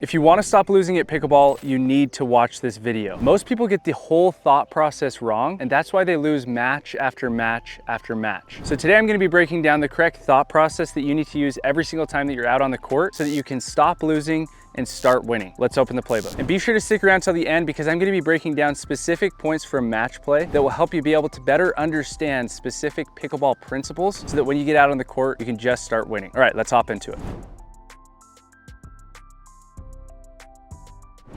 If you want to stop losing at pickleball, you need to watch this video. Most people get the whole thought process wrong, and that's why they lose match after match after match. So today I'm going to be breaking down the correct thought process that you need to use every single time that you're out on the court so that you can stop losing and start winning. Let's open the playbook. And be sure to stick around till the end because I'm going to be breaking down specific points from match play that will help you be able to better understand specific pickleball principles so that when you get out on the court, you can just start winning. All right, let's hop into it.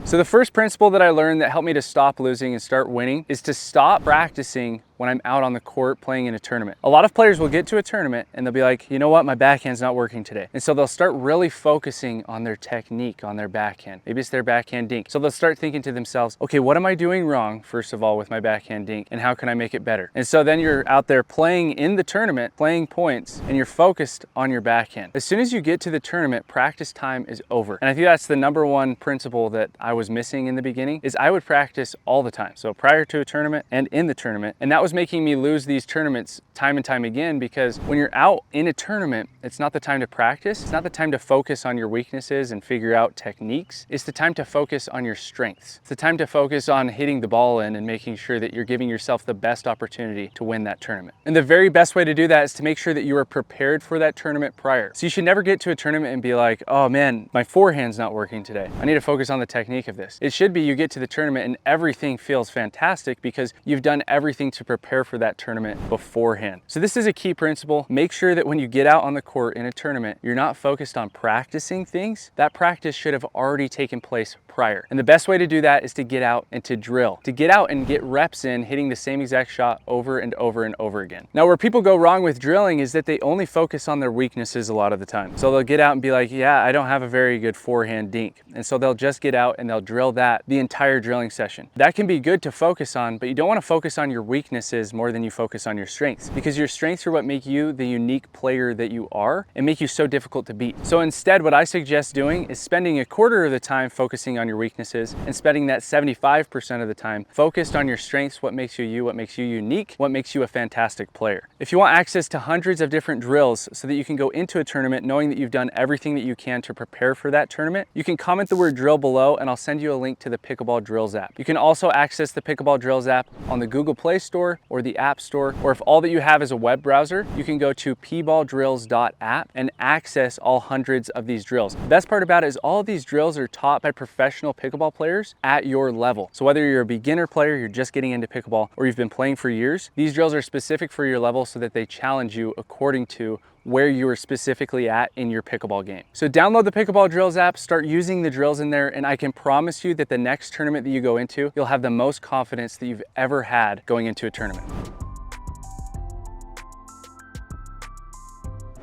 So the first principle that I learned that helped me to stop losing and start winning is to stop practicing when I'm out on the court playing in a tournament. A lot of players will get to a tournament and they'll be like, you know what, my backhand's not working today. And so they'll start really focusing on their technique, on their backhand. Maybe it's their backhand dink. So they'll start thinking to themselves, okay, what am I doing wrong, first of all, with my backhand dink, and how can I make it better? And so then you're out there playing in the tournament, playing points, and you're focused on your backhand. As soon as you get to the tournament, practice time is over. And I think that's the number one principle that I was missing in the beginning, is I would practice all the time. So prior to a tournament and in the tournament, and that was making me lose these tournaments time and time again, because when you're out in a tournament, it's not the time to practice. It's not the time to focus on your weaknesses and figure out techniques. It's the time to focus on your strengths. It's the time to focus on hitting the ball in and making sure that you're giving yourself the best opportunity to win that tournament. And the very best way to do that is to make sure that you are prepared for that tournament prior. So you should never get to a tournament and be like, oh man, my forehand's not working today. I need to focus on the technique of this. It should be you get to the tournament and everything feels fantastic because you've done everything to prepare for that tournament beforehand. So this is a key principle. Make sure that when you get out on the court in a tournament, you're not focused on practicing things. That practice should have already taken place prior. And the best way to do that is to get out and to drill. To get out and get reps in hitting the same exact shot over and over and over again. Now where people go wrong with drilling is that they only focus on their weaknesses a lot of the time. So they'll get out and be like, yeah, I don't have a very good forehand dink. And so they'll just get out and they'll drill that the entire drilling session. That can be good to focus on, but you don't want to focus on your weaknesses more than you focus on your strengths, because your strengths are what make you the unique player that you are and make you so difficult to beat. So instead, what I suggest doing is spending a quarter of the time focusing on your weaknesses and spending that 75% of the time focused on your strengths, what makes you you, what makes you unique, what makes you a fantastic player. If you want access to hundreds of different drills so that you can go into a tournament knowing that you've done everything that you can to prepare for that tournament, you can comment the word drill below and I'll send you a link to the Pickleball Drills app. You can also access the Pickleball Drills app on the Google Play Store or the App Store, or if all that you have is a web browser, you can go to pballdrills.app and access all hundreds of these drills. The best part about it is all of these drills are taught by professional pickleball players at your level. So whether you're a beginner player, you're just getting into pickleball, or you've been playing for years, these drills are specific for your level so that they challenge you according to where you are specifically at in your pickleball game. So download the Pickleball Drills app, start using the drills in there, and I can promise you that the next tournament that you go into, you'll have the most confidence that you've ever had going into a tournament.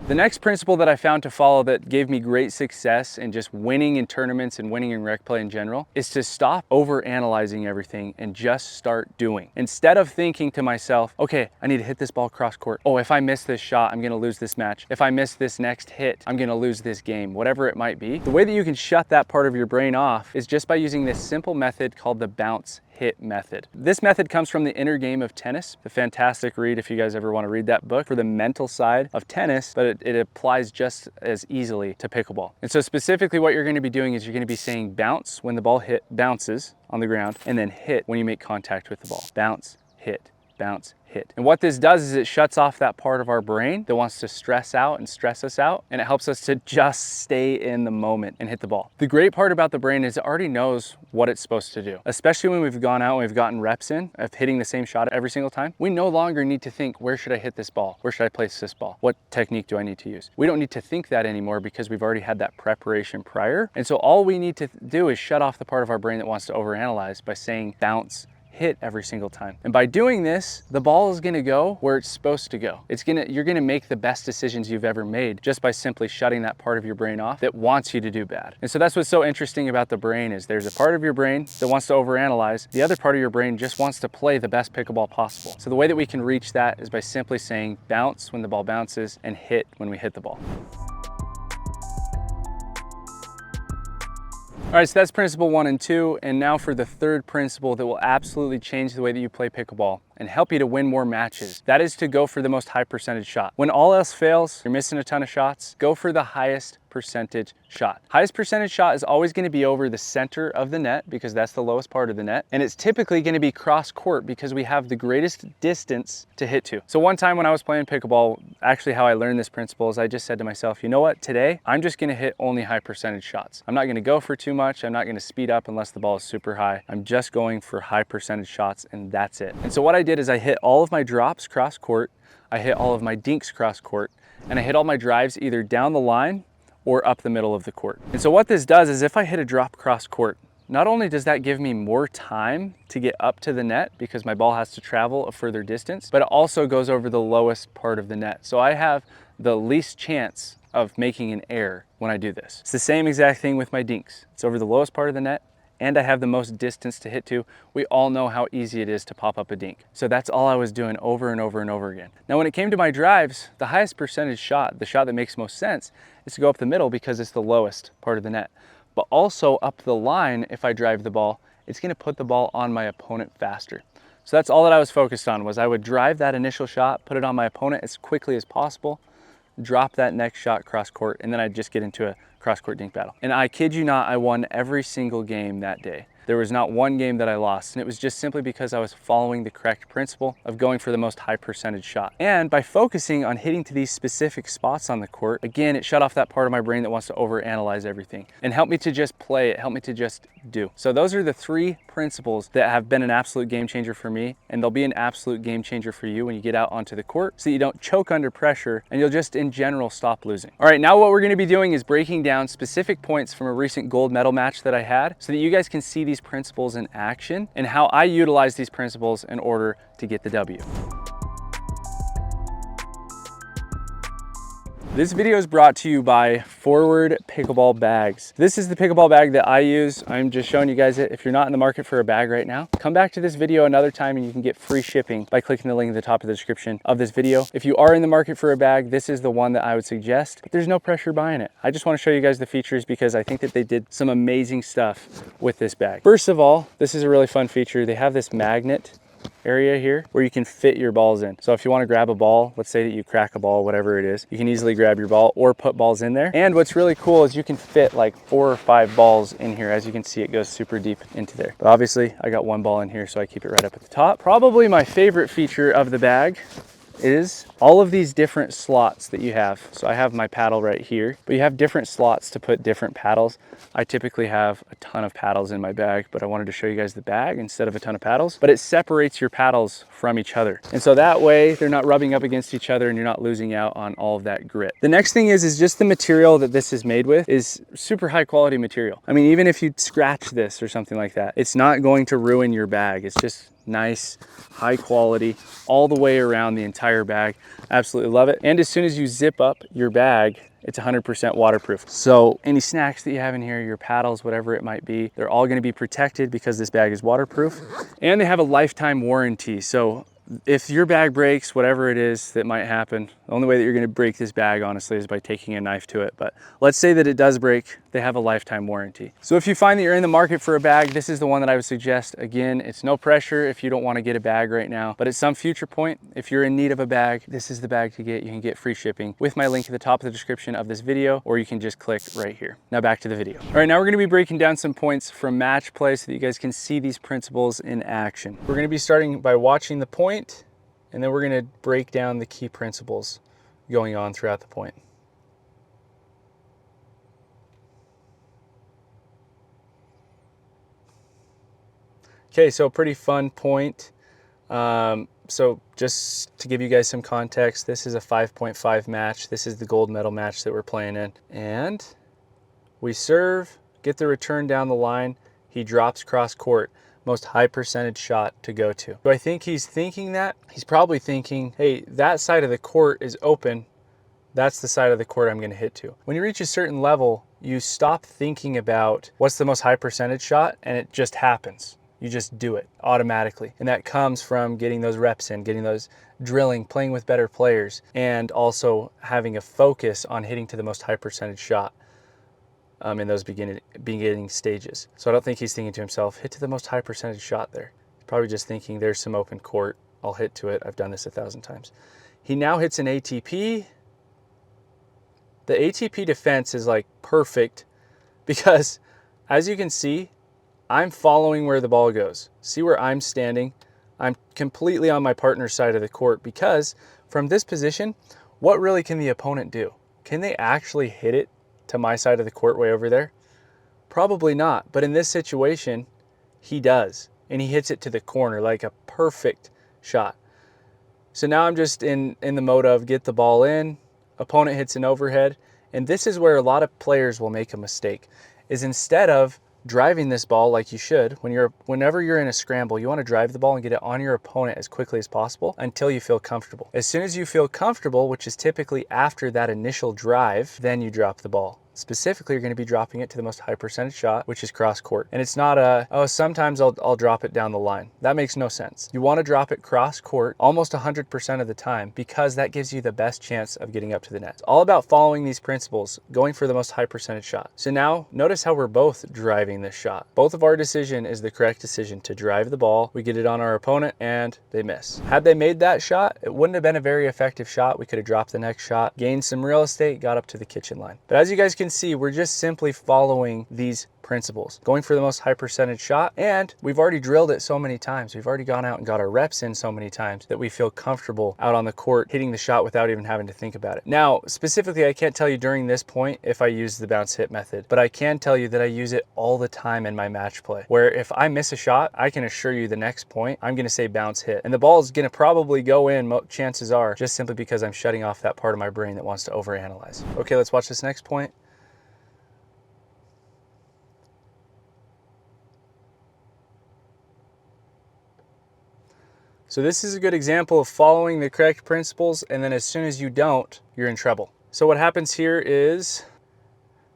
The next principle that I found to follow that gave me great success in just winning in tournaments and winning in rec play in general is to stop over-analyzing everything and just start doing. Instead of thinking to myself, okay, I need to hit this ball cross court. Oh, if I miss this shot, I'm gonna lose this match. If I miss this next hit, I'm gonna lose this game, whatever it might be. The way that you can shut that part of your brain off is just by using this simple method called the bounce hit method. This method comes from The Inner Game of Tennis, a fantastic read if you guys ever want to read that book for the mental side of tennis, but it applies just as easily to pickleball. And so specifically what you're going to be doing is you're going to be saying bounce when the ball bounces on the ground, and then hit when you make contact with the ball. Bounce, hit, bounce, hit. And what this does is it shuts off that part of our brain that wants to stress out and stress us out, and it helps us to just stay in the moment and hit the ball. The great part about the brain is it already knows what it's supposed to do, especially when we've gone out and we've gotten reps in of hitting the same shot every single time. We no longer need to think, where should I hit this ball? Where should I place this ball? What technique do I need to use? We don't need to think that anymore because we've already had that preparation prior. And so all we need to do is shut off the part of our brain that wants to overanalyze by saying bounce, hit every single time. And by doing this, the ball is gonna go where it's supposed to go. You're gonna make the best decisions you've ever made just by simply shutting that part of your brain off that wants you to do bad. And so that's what's so interesting about the brain is there's a part of your brain that wants to overanalyze. The other part of your brain just wants to play the best pickleball possible. So the way that we can reach that is by simply saying bounce when the ball bounces and hit when we hit the ball. All right, so that's principle 1 and 2. And now for the third principle that will absolutely change the way that you play pickleball. and help you to win more matches. That is to go for the most high percentage shot. When all else fails, you're missing a ton of shots, go for the highest percentage shot. Highest percentage shot is always going to be over the center of the net because that's the lowest part of the net. And it's typically going to be cross court because we have the greatest distance to hit to. So one time when I was playing pickleball, actually how I learned this principle is I just said to myself, you know what, today I'm just going to hit only high percentage shots. I'm not going to go for too much. I'm not going to speed up unless the ball is super high. I'm just going for high percentage shots and that's it. And so what I did is I hit all of my drops cross court, I hit all of my dinks cross court, and I hit all my drives either down the line or up the middle of the court. And so what this does is if I hit a drop cross court, not only does that give me more time to get up to the net because my ball has to travel a further distance, but it also goes over the lowest part of the net. So I have the least chance of making an error when I do this. It's the same exact thing with my dinks. It's over the lowest part of the net and I have the most distance to hit to. We all know how easy it is to pop up a dink. So that's all I was doing over and over and over again. Now, when it came to my drives, the highest percentage shot, the shot that makes most sense, is to go up the middle because it's the lowest part of the net. But also up the line, if I drive the ball, it's gonna put the ball on my opponent faster. So that's all that I was focused on was I would drive that initial shot, put it on my opponent as quickly as possible, drop that next shot cross court, and then I'd just get into a cross court dink battle. And I kid you not, I won every single game that day. There was not one game that I lost, and it was just simply because I was following the correct principle of going for the most high percentage shot. And by focusing on hitting to these specific spots on the court, again, it shut off that part of my brain that wants to overanalyze everything and helped me to just play it, helped me to just do. So those are the three principles that have been an absolute game changer for me, and they'll be an absolute game changer for you when you get out onto the court so you don't choke under pressure and you'll just in general stop losing. All right, now what we're gonna be doing is breaking down specific points from a recent gold medal match that I had so that you guys can see these principles in action and how I utilize these principles in order to get the W. This video is brought to you by Forward Pickleball Bags. This is the pickleball bag that I use. I'm just showing you guys it. If you're not in the market for a bag right now, come back to this video another time and you can get free shipping by clicking the link at the top of the description of this video. If you are in the market for a bag, this is the one that I would suggest, but there's no pressure buying it. I just want to show you guys the features because I think that they did some amazing stuff with this bag. First of all, this is a really fun feature. They have this magnet area here where you can fit your balls in. So if you want to grab a ball, let's say that you crack a ball, whatever it is, you can easily grab your ball or put balls in there. And what's really cool is you can fit like 4 or 5 balls in here. As you can see, it goes super deep into there. But obviously I got 1 ball in here, so I keep it right up at the top. Probably my favorite feature of the bag is all of these different slots that you have. So I have my paddle right here, but you have different slots to put different paddles. I typically have a ton of paddles in my bag, but I wanted to show you guys the bag instead of a ton of paddles, but it separates your paddles from each other. And so that way they're not rubbing up against each other and you're not losing out on all of that grit. The next thing is just the material that this is made with is super high quality material. I mean, even if you scratch this or something like that, it's not going to ruin your bag. It's just nice, high quality, all the way around the entire bag. Absolutely love it. And as soon as you zip up your bag, it's 100% waterproof. So any snacks that you have in here, your paddles, whatever it might be, they're all gonna be protected because this bag is waterproof. And they have a lifetime warranty. So if your bag breaks, whatever it is that might happen, the only way that you're gonna break this bag, honestly, is by taking a knife to it. But let's say that it does break, they have a lifetime warranty. So if you find that you're in the market for a bag, this is the one that I would suggest. Again, it's no pressure if you don't wanna get a bag right now, but at some future point, if you're in need of a bag, this is the bag to get. You can get free shipping with my link at the top of the description of this video, or you can just click right here. Now back to the video. All right, now we're gonna be breaking down some points from match play so that you guys can see these principles in action. We're gonna be starting by watching the point, and then we're gonna break down the key principles going on throughout the point. Okay, so pretty fun point. So just to give you guys some context, this is a 5.5 match. This is the gold medal match that we're playing in. And we serve, get the return down the line. He drops cross court. Most high percentage shot to go to. Do I think he's thinking that? He's probably thinking, hey, that side of the court is open. That's the side of the court I'm gonna hit to. When you reach a certain level, you stop thinking about what's the most high percentage shot, and it just happens. You just do it automatically. And that comes from getting those reps in, getting those drilling, playing with better players, and also having a focus on hitting to the most high percentage shot in those beginning stages. So I don't think he's thinking to himself, hit to the most high percentage shot there. He's probably just thinking there's some open court I'll hit to it. I've done this 1,000 times. He now hits an ATP. The ATP defense is like perfect because as you can see, I'm following where the ball goes. See where I'm standing? I'm completely on my partner's side of the court because from this position, what really can the opponent do? Can they actually hit it to my side of the court way over there? Probably not, but in this situation, he does. And he hits it to the corner like a perfect shot. So now I'm just in the mode of get the ball in, opponent hits an overhead, and this is where a lot of players will make a mistake, is instead of driving this ball like you should, whenever you're in a scramble, you want to drive the ball and get it on your opponent as quickly as possible until you feel comfortable. As soon as you feel comfortable, which is typically after that initial drive, then you drop the ball. Specifically, you're going to be dropping it to the most high percentage shot, which is cross court. And it's not oh, sometimes I'll drop it down the line. That makes no sense. You want to drop it cross court almost 100% of the time because that gives you the best chance of getting up to the net. It's all about following these principles, going for the most high percentage shot. So now notice how we're both driving this shot. Both of our decision is the correct decision to drive the ball. We get it on our opponent and they miss. Had they made that shot, it wouldn't have been a very effective shot. We could have dropped the next shot, gained some real estate, got up to the kitchen line. But as you guys can see, we're just simply following these principles, going for the most high percentage shot, and we've already drilled it so many times. We've already gone out and got our reps in so many times that we feel comfortable out on the court hitting the shot without even having to think about it. Now, specifically, I can't tell you during this point if I use the bounce hit method, but I can tell you that I use it all the time in my match play, where if I miss a shot, I can assure you the next point, I'm gonna say bounce hit. And the ball is gonna probably go in, chances are, just simply because I'm shutting off that part of my brain that wants to overanalyze. Okay, let's watch this next point. So this is a good example of following the correct principles, and then as soon as you don't, you're in trouble. So what happens here is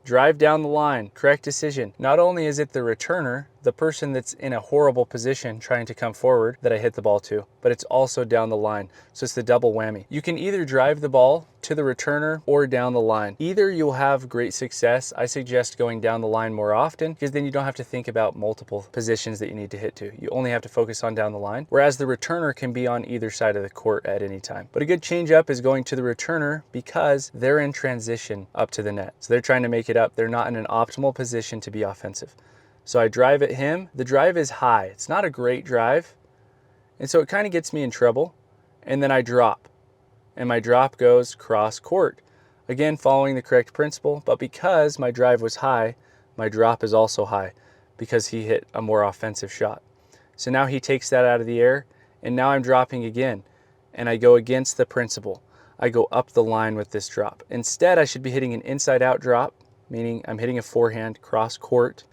drive down the line, correct decision. Not only is it the returner, the person that's in a horrible position trying to come forward that I hit the ball to, but it's also down the line. So it's the double whammy. You can either drive the ball to the returner or down the line. Either you'll have great success. I suggest going down the line more often because then you don't have to think about multiple positions that you need to hit to. You only have to focus on down the line, whereas the returner can be on either side of the court at any time. But a good change up is going to the returner because they're in transition up to the net. So they're trying to make it up. They're not in an optimal position to be offensive. So I drive at him. The drive is high. It's not a great drive. And so it kind of gets me in trouble. And then I drop. And my drop goes cross court. Again, following the correct principle. But because my drive was high, my drop is also high because he hit a more offensive shot. So now he takes that out of the air. And now I'm dropping again. And I go against the principle. I go up the line with this drop. Instead, I should be hitting an inside out drop, meaning I'm hitting a forehand cross court.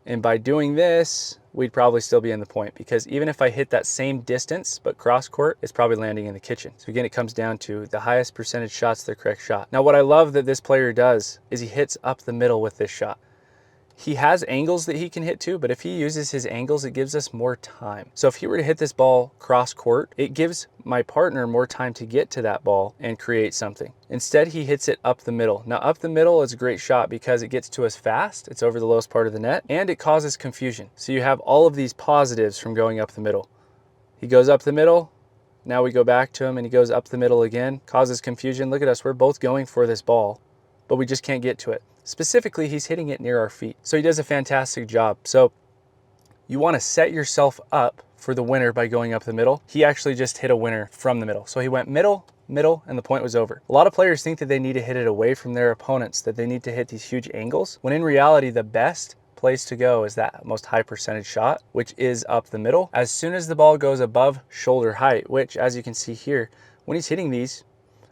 And by doing this, we'd probably still be in the point because even if I hit that same distance, but cross court, it's probably landing in the kitchen. So again, it comes down to the highest percentage shots, the correct shot. Now, what I love that this player does is he hits up the middle with this shot. He has angles that he can hit to, but if he uses his angles, it gives us more time. So if he were to hit this ball cross court, it gives my partner more time to get to that ball and create something. Instead, he hits it up the middle. Now, up the middle is a great shot because it gets to us fast. It's over the lowest part of the net, and it causes confusion. So you have all of these positives from going up the middle. He goes up the middle. Now we go back to him, and he goes up the middle again. Causes confusion. Look at us. We're both going for this ball, but we just can't get to it. Specifically, he's hitting it near our feet. So he does a fantastic job. So you want to set yourself up for the winner by going up the middle. He actually just hit a winner from the middle. So he went middle, and the point was over. A lot of players think that they need to hit it away from their opponents, that they need to hit these huge angles, when in reality, the best place to go is that most high percentage shot, which is up the middle. As soon as the ball goes above shoulder height, which as you can see here, when he's hitting these,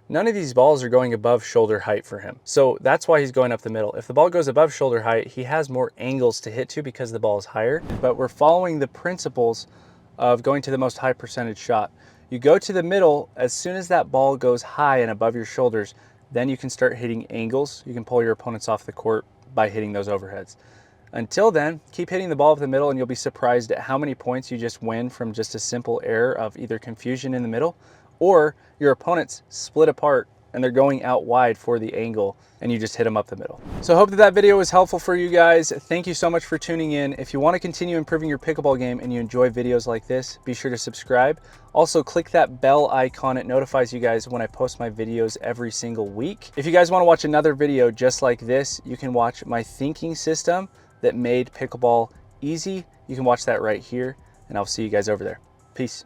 none of these balls are going above shoulder height for him. So that's why he's going up the middle. If the ball goes above shoulder height, he has more angles to hit to because the ball is higher. But we're following the principles of going to the most high percentage shot. You go to the middle, as soon as that ball goes high and above your shoulders, then you can start hitting angles. You can pull your opponents off the court by hitting those overheads. Until then, keep hitting the ball up the middle and you'll be surprised at how many points you just win from just a simple error of either confusion in the middle or your opponents split apart and they're going out wide for the angle, and you just hit them up the middle. So I hope that that video was helpful for you guys. Thank you so much for tuning in. If you want to continue improving your pickleball game and you enjoy videos like this, be sure to subscribe. Also click that bell icon. It notifies you guys when I post my videos every single week. If you guys want to watch another video just like this, you can watch my thinking system that made pickleball easy. You can watch that right here, and I'll see you guys over there. Peace.